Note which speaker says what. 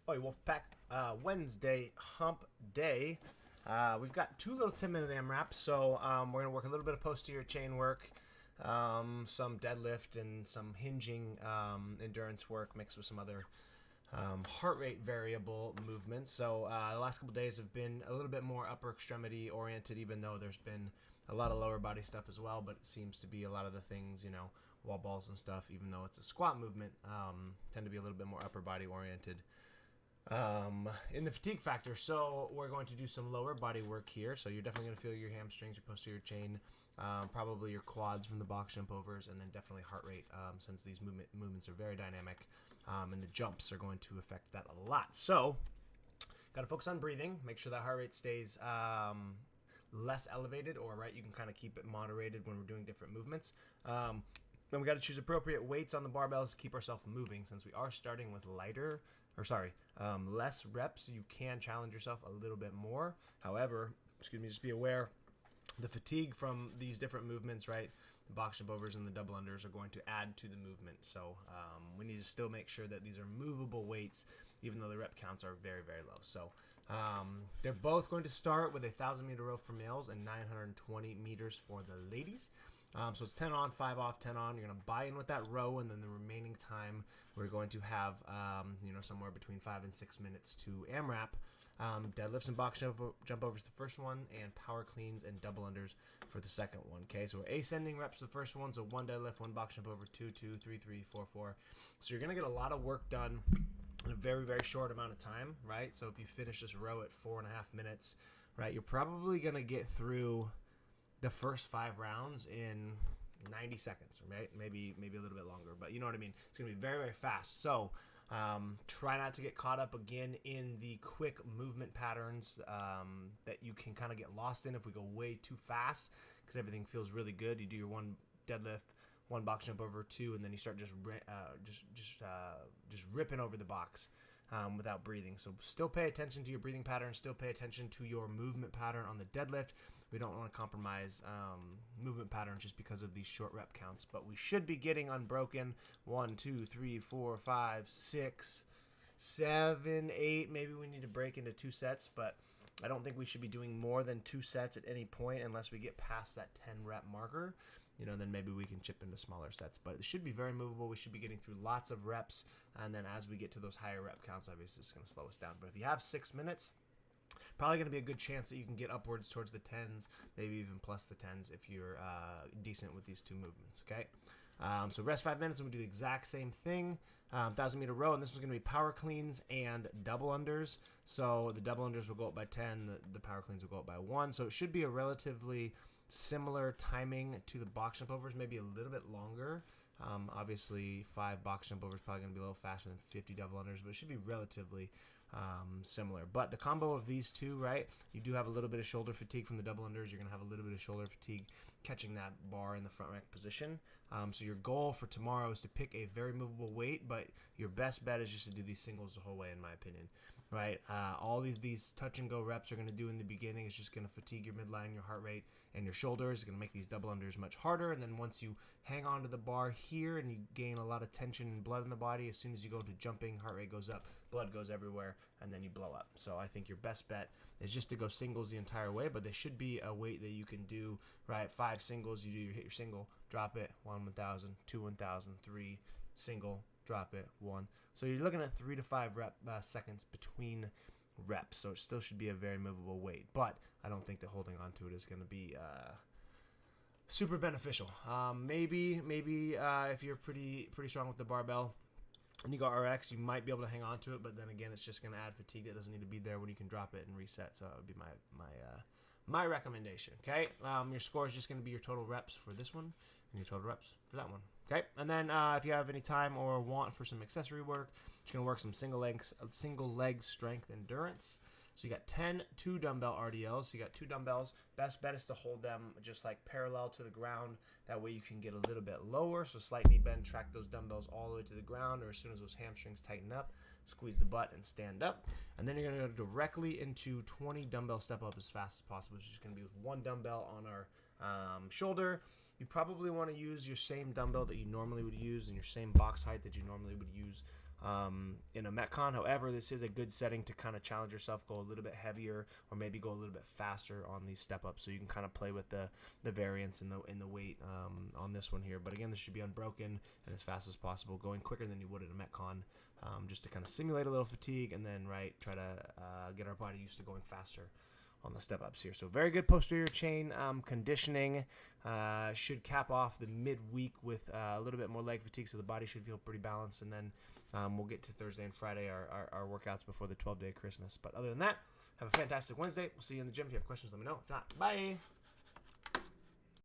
Speaker 1: Oh, Wolfpack, Wednesday hump day. We've got two little 10-minute AMRAPs, so we're going to work a little bit of posterior chain work, some deadlift, and some hinging endurance work mixed with some other heart rate variable movements. So the last couple days have been a little bit more upper extremity oriented, even though there's been a lot of lower body stuff as well, but it seems to be a lot of the things, wall balls and stuff, even though it's a squat movement, tend to be a little bit more upper body oriented in the fatigue factor. So we're going to do some lower body work here. So you're definitely going to feel your hamstrings, your posterior chain, probably your quads from the box jump overs, and then definitely heart rate, since these movements are very dynamic, and the jumps are going to affect that a lot. So got to focus on breathing, make sure that heart rate stays less elevated, or you can kind of keep it moderated when we're doing different movements. Then we got to choose appropriate weights on the barbells to keep ourselves moving. Since we are starting with less reps, you can challenge yourself a little bit more. However, just be aware the fatigue from these different movements, the box jump overs and the double unders are going to add to the movement. So we need to still make sure that these are movable weights, even though the rep counts are very, very low. So they're both going to start with a 1,000-meter row for males and 920 meters for the ladies. So it's 10 on, 5 off, 10 on. You're going to buy in with that row, and then the remaining time we're going to have, somewhere between 5 and 6 minutes to AMRAP. Deadlifts and box jump overs the first one, and power cleans and double unders for the second one. Okay, so we're ascending reps the first one, so 1 deadlift, 1 box jump over, 2, 2, 3, 3, 4, 4. So you're going to get a lot of work done in a very, very short amount of time, So if you finish this row at 4.5 minutes, you're probably going to get through the first 5 rounds in 90 seconds, Maybe a little bit longer, but you know what I mean. It's going to be very, very fast. So try not to get caught up again in the quick movement patterns that you can kind of get lost in if we go way too fast, because everything feels really good. You do your 1 deadlift, 1 box jump over, 2, and then you start just ripping over the box without breathing. So still pay attention to your breathing pattern. Still pay attention to your movement pattern on the deadlift. We don't want to compromise movement patterns just because of these short rep counts, but we should be getting unbroken 1, 2, 3, 4, 5, 6, 7, 8. Maybe we need to break into 2 sets, but I don't think we should be doing more than 2 sets at any point unless we get past that 10 rep marker. Then maybe we can chip into smaller sets, but it should be very movable. We should be getting through lots of reps, and then as we get to those higher rep counts, obviously it's going to slow us down. But if you have 6 minutes, probably going to be a good chance that you can get upwards towards the 10s, maybe even plus the 10s if you're decent with these 2 movements, okay? So rest 5 minutes, and we do the exact same thing. 1,000-meter row, and this was going to be power cleans and double unders. So the double unders will go up by 10, the power cleans will go up by 1. So it should be a relatively similar timing to the box jump overs, maybe a little bit longer. Obviously, 5 box jump overs probably going to be a little faster than 50 double unders, but it should be relatively similar. But the combo of these two, you do have a little bit of shoulder fatigue from the double unders. You're going to have a little bit of shoulder fatigue catching that bar in the front rack position. So your goal for tomorrow is to pick a very movable weight, but your best bet is just to do these singles the whole way, in my opinion. All these touch and go reps are going to do in the beginning. It's just going to fatigue your midline, your heart rate, and your shoulders. It's going to make these double unders much harder. And then once you hang on to the bar here and you gain a lot of tension and blood in the body, as soon as you go to jumping, heart rate goes up, blood goes everywhere, and then you blow up. So I think your best bet is just to go singles the entire way, but they should be a weight that you can do, 5 singles. You hit your single, drop it, 1 1,000, 2 1,000, 3 single, drop it, 1. So you're looking at 3 to 5 seconds between reps. So it still should be a very movable weight, but I don't think that holding on to it is going to be super beneficial. Maybe if you're pretty strong with the barbell and you go RX, you might be able to hang on to it, but then again, it's just going to add fatigue that doesn't need to be there when you can drop it and reset. So that would be my recommendation. Okay, your score is just going to be your total reps for this one and your total reps for that one. Okay, and then if you have any time or want for some accessory work, you're going to work some single leg strength endurance. So you got 10 2-dumbbell RDLs. So you got 2 dumbbells. Best bet is to hold them just parallel to the ground. That way you can get a little bit lower. So slight knee bend, track those dumbbells all the way to the ground, or as soon as those hamstrings tighten up, squeeze the butt and stand up. And then you're going to go directly into 20 dumbbell step up as fast as possible. It's just going to be with 1 dumbbell on our shoulder. You probably want to use your same dumbbell that you normally would use and your same box height that you normally would use in a Metcon. However, this is a good setting to kind of challenge yourself, go a little bit heavier, or maybe go a little bit faster on these step ups. So you can kind of play with the variance in the weight on this one here. But again, this should be unbroken and as fast as possible, going quicker than you would in a Metcon, just to kind of simulate a little fatigue, and then try to get our body used to going faster on the step ups here. So very good posterior chain conditioning. Should cap off the midweek with a little bit more leg fatigue, so the body should feel pretty balanced. And then we'll get to Thursday and Friday, our workouts before the 12-day Christmas. But other than that, have a fantastic Wednesday. We'll see you in the gym. If you have questions, let me know. If not, bye.